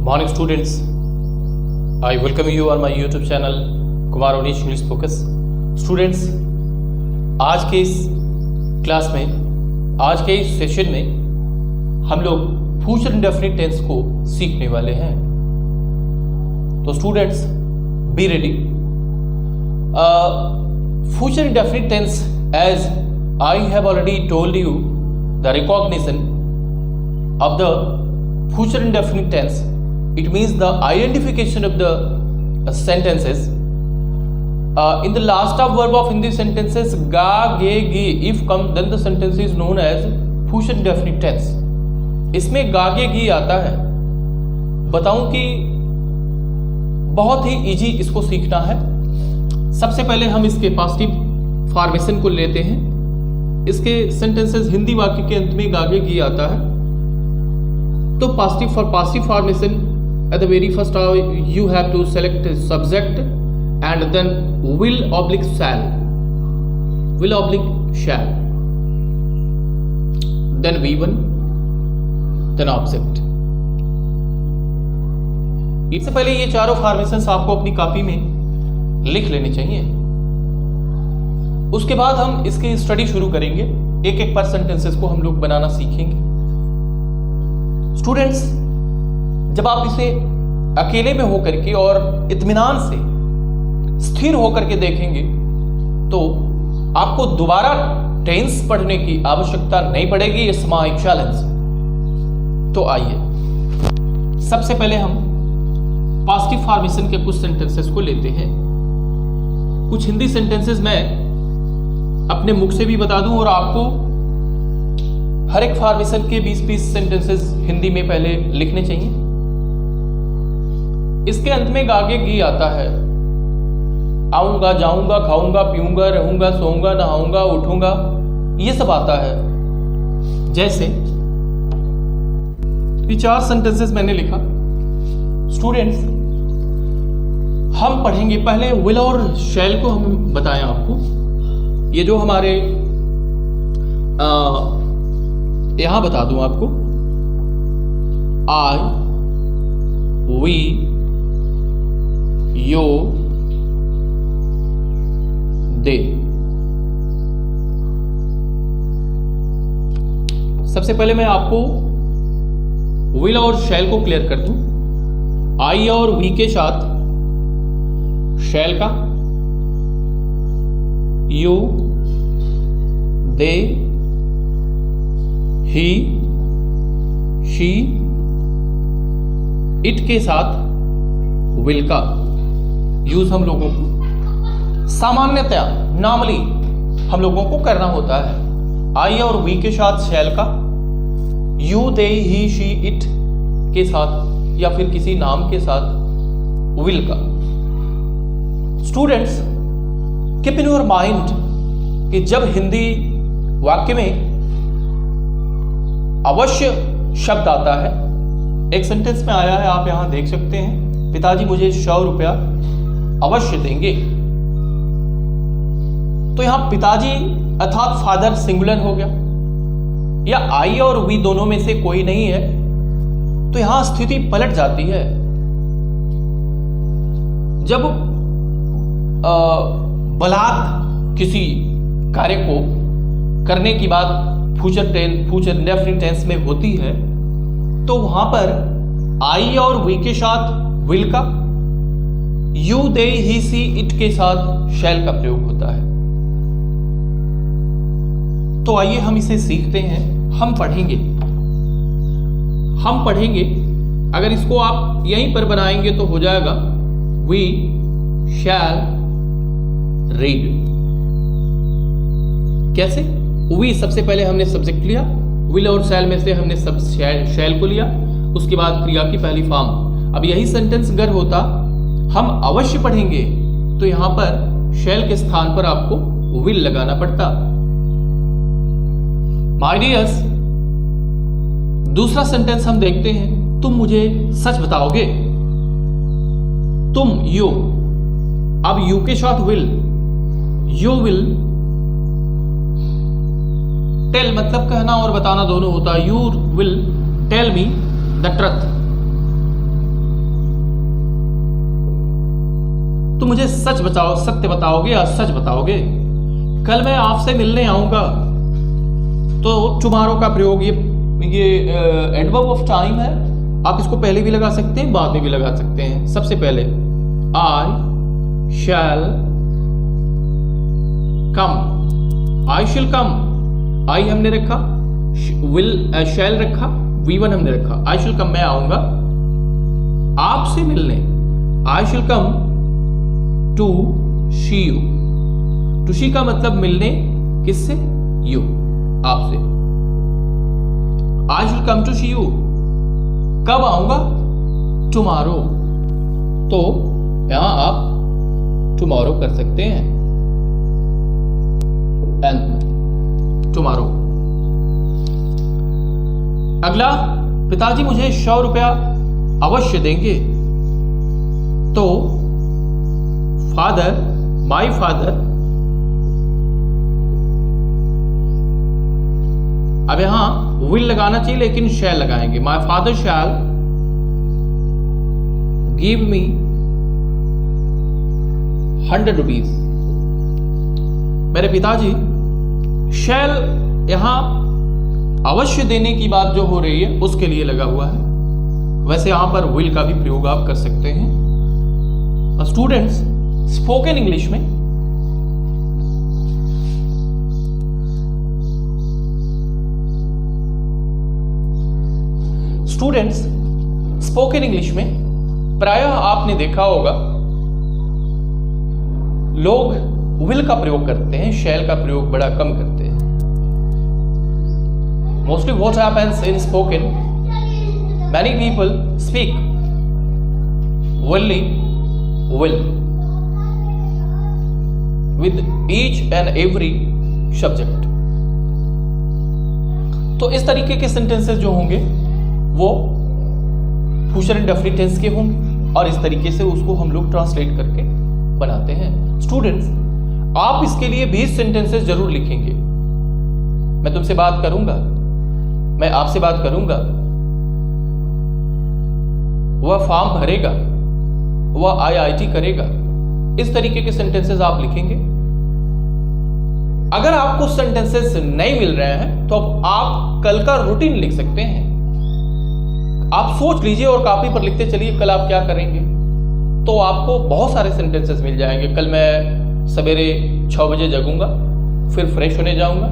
Morning students, I welcome you on my YouTube channel Kumar Onish English focus. Students, आज के इस class में, आज के इस सेशन में हम लोग फ्यूचर इंडेफिनिट टेंस को सीखने वाले हैं। तो students, be ready. Future indefinite tense, as I have already told you, the recognition of the future indefinite tense, it means the identification of the sentences. In the last of verb of Hindi sentences ga, ge, gi, if come, then the sentence is known as future indefinite tense. इसमें गा, गे, गी आता है। बताऊं कि बहुत ही easy इसको सीखना है। सबसे पहले हम इसके पास्टिव फॉर्मेशन को लेते हैं। इसके सेंटेंसेस हिंदी वाक्य के अंत में गागे गी आता है। तो passive formation, at the very first you have to select subject and then will oblique shall, will oblique shall, then V1, then object. इससे पहले ये चारों फॉर्मेशंस आपको अपनी कॉपी में लिख लेने चाहिए। उसके बाद हम इसकी स्टडी शुरू करेंगे। एक एक पर सेंटेंसेस को हम लोग बनाना सीखेंगे। स्टूडेंट्स, जब आप इसे अकेले में होकर के और इत्मीनान से स्थिर होकर के देखेंगे तो आपको दोबारा टेंस पढ़ने की आवश्यकता नहीं पड़ेगी। It's my challenge. तो आइए, सबसे पहले हम पास्टिव फॉर्मेशन के कुछ सेंटेंसेस को लेते हैं। कुछ हिंदी सेंटेंसेस मैं अपने मुख से भी बता दूं और आपको हर एक फॉर्मेशन के 20-20 सेंटेंसेस हिंदी में पहले लिखने चाहिए। इसके अंत में गागे गी आता है। आऊंगा, जाऊंगा, खाऊंगा, पीऊंगा, रहूंगा, सोऊंगा, नहाऊंगा, उठूंगा, ये सब आता है। जैसे ये 4 सेंटेंसेस मैंने लिखा। स्टूडेंट्स, हम पढ़ेंगे पहले विल और शैल को हम बताएं आपको। ये जो हमारे यहां बता दूं आपको, आई, वी, यो, दे। सबसे पहले मैं आपको विल और शैल को क्लियर कर दूं। आई और वी के साथ शैल का, you, they, he, she, it के साथ विल का यूज हम लोगों को सामान्यतया नॉर्मली हम लोगों को करना होता है। आई और वी के साथ शैल का, you, they, he, she, it के साथ या फिर किसी नाम के साथ विल का। Students, keep in your mind कि जब हिंदी वाक्य में अवश्य शब्द आता है, एक सेंटेंस में आया है, आप यहां देख सकते हैं, पिताजी मुझे 100 रुपया अवश्य देंगे। तो यहां पिताजी अर्थात फादर सिंगुलर हो गया, या आई और वी दोनों में से कोई नहीं है, तो यहां स्थिति पलट जाती है। जब बलात् किसी कार्य को करने की बात फ्यूचर इंडेफिनिट टेंस में होती है तो वहां पर आई और वी के साथ विल का, you, they, he, C, it के साथ शैल का प्रयोग होता है। तो आइए हम इसे सीखते हैं। हम पढ़ेंगे। अगर इसको आप यहीं पर बनाएंगे तो हो जाएगा वी शैल रीड। कैसे? वी, सबसे पहले हमने सब्जेक्ट लिया, विल और शैल में से हमने सब शैल को लिया, उसके बाद क्रिया की पहली फॉर्म। अब यही सेंटेंस अगर होता हम अवश्य पढ़ेंगे तो यहां पर शैल के स्थान पर आपको विल लगाना पड़ता। माय डियर्स, दूसरा सेंटेंस हम देखते हैं। तुम मुझे सच बताओगे। तुम, यू, अब यू के साथ विल, यू विल टेल मतलब कहना और बताना दोनों होता है। You will tell me the truth, तुम मुझे सच बताओ, सत्य बताओगे या सच बताओगे? कल मैं आपसे मिलने आऊंगा। तो टुमारो का प्रयोग ये एडवर्ब ऑफ टाइम है। आप इसको पहले भी लगा सकते हैं, बाद में भी लगा सकते हैं। सबसे पहले आई शैल कम, आई शिल कम, आई हमने रखा, विल शैल रखा, V1 हमने रखा। आई शिल कम, मैं आऊंगा आपसे मिलने। I shall come to see you. To see का मतलब मिलने, किससे? यू, आपसे। आई shall come to see you, कब आऊंगा? टुमारो। तो यहां आप टुमारो कर सकते हैं, एंड टुमारो। अगला, पिताजी मुझे 100 रुपया अवश्य देंगे। तो फादर, माई फादर। अब यहां विल लगाना चाहिए लेकिन शैल लगाएंगे। My father shell give me 100 rupees. मेरे पिताजी, शैल यहां अवश्य देने की बात जो हो रही है उसके लिए लगा हुआ है। वैसे यहां पर विल का भी प्रयोग आप कर सकते हैं। स्टूडेंट्स, स्पोकन इंग्लिश में प्रायः आपने देखा होगा लोग विल का प्रयोग करते हैं, शैल का प्रयोग बड़ा कम करते हैं। Mostly what happens in spoken, many people speak only will with each and every subject। तो इस तरीके के सेंटेंसेस जो होंगे वो फ्यूचर इंडेफिनिट टेंस के होंगे और इस तरीके से उसको हम लोग ट्रांसलेट करके बनाते हैं। स्टूडेंट्स, आप इसके लिए 20 सेंटेंसेस जरूर लिखेंगे। मैं तुमसे बात करूंगा, मैं आपसे बात करूंगा, वह फॉर्म भरेगा, वह IIT करेगा। इस तरीके के सेंटेंसेस आप लिखेंगे। अगर आपको सेंटेंसेस नहीं मिल रहे हैं तो आप कल का रूटीन लिख सकते हैं। आप सोच लीजिए और कॉपी पर लिखते चलिए कल आप क्या करेंगे, तो आपको बहुत सारे सेंटेंसेस मिल जाएंगे। कल मैं सवेरे 6 बजे जगूंगा, फिर फ्रेश होने जाऊंगा,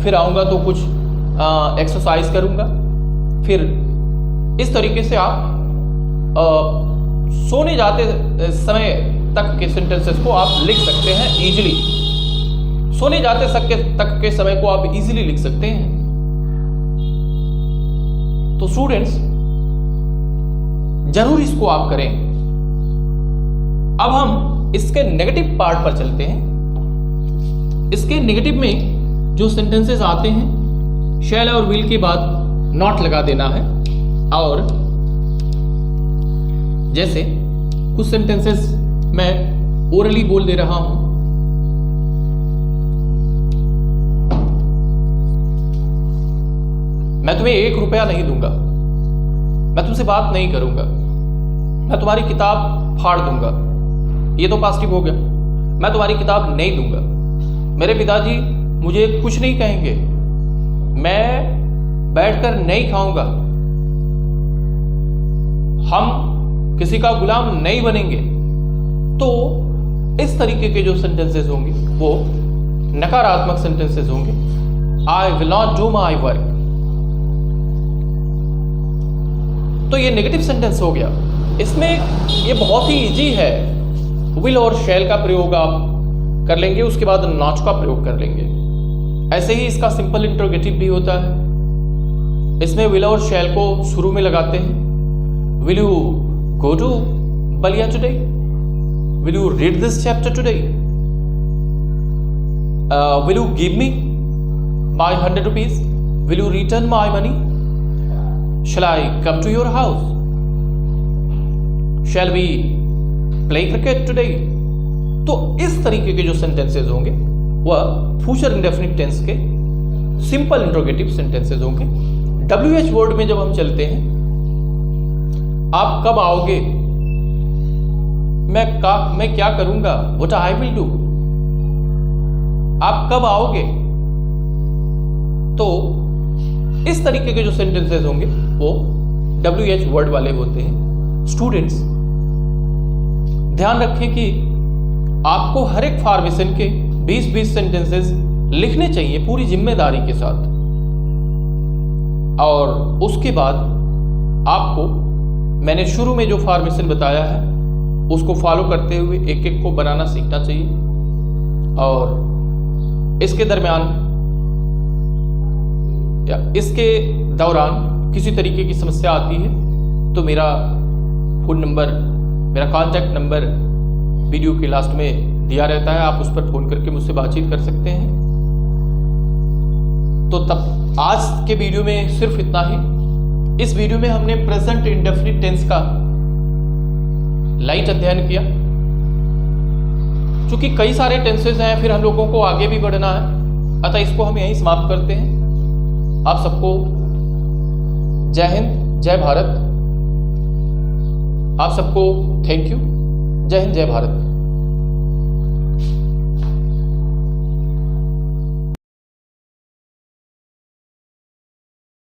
फिर आऊंगा तो कुछ एक्सरसाइज करूंगा, फिर इस तरीके से आप सोने जाते समय तक के सेंटेंसेस को आप लिख सकते हैं इजीली। सोने जाते तक के समय को आप इजीली लिख सकते हैं। तो स्टूडेंट्स, जरूर इसको आप करें। अब हम इसके नेगेटिव पार्ट पर चलते हैं। इसके नेगेटिव में जो सेंटेंसेस आते हैं, शैल और विल के बाद नॉट लगा देना है। और जैसे कुछ सेंटेंसेस मैं ओरली बोल दे रहा हूं, मैं तुम्हें 1 रुपया नहीं दूंगा, मैं तुमसे बात नहीं करूंगा, मैं तुम्हारी किताब फाड़ दूंगा। ये तो पॉजिटिव हो गया। मैं तुम्हारी किताब नहीं दूंगा। मेरे पिताजी मुझे कुछ नहीं कहेंगे, मैं बैठकर नहीं खाऊंगा, हम किसी का गुलाम नहीं बनेंगे। तो इस तरीके के जो सेंटेंसेस होंगे वो नकारात्मक सेंटेंसेस होंगे। I will not do my work, तो ये नेगेटिव सेंटेंस हो गया। इसमें ये बहुत ही इजी है। विल और शैल का प्रयोग आप कर लेंगे, उसके बाद नॉट का प्रयोग कर लेंगे। ऐसे ही इसका सिंपल इंट्रोगेटिव भी होता है। इसमें विल और शैल को शुरू में लगाते हैं। Will you go to Balia today? Will you read this chapter today? Will you give me my 100 rupees? Will you return my money? Shall I come to your house? Shall we play cricket today? तो इस तरीके के जो sentences होंगे वह future indefinite tense के simple interrogative sentences होंगे। WH word में जब हम चलते हैं, आप कब आओगे, मैं क्या करूंगा, व्हाट आई विल डू। आप कब आओगे। तो इस तरीके के जो सेंटेंसेस होंगे वो WH वर्ड वाले होते हैं। स्टूडेंट्स ध्यान रखें कि आपको हर एक फॉर्मेशन के 20-20 सेंटेंसेस लिखने चाहिए पूरी जिम्मेदारी के साथ, और उसके बाद आपको मैंने शुरू में जो फॉर्मेशन बताया है उसको फॉलो करते हुए एक एक को बनाना सीखना चाहिए। और इसके दरमियान या इसके दौरान किसी तरीके की समस्या आती है तो मेरा फ़ोन नंबर, मेरा कॉन्टैक्ट नंबर वीडियो के लास्ट में दिया रहता है, आप उस पर फ़ोन करके मुझसे बातचीत कर सकते हैं। तो तब आज के वीडियो में सिर्फ इतना ही। इस वीडियो में हमने प्रेजेंट इंडेफिनिट टेंस का लाइट अध्ययन किया। चूंकि कई सारे टेंसेस हैं, फिर हम लोगों को आगे भी बढ़ना है, अतः इसको हम यहीं समाप्त करते हैं। आप सबको जय हिंद, जय भारत। आप सबको थैंक यू। जय हिंद, जय भारत।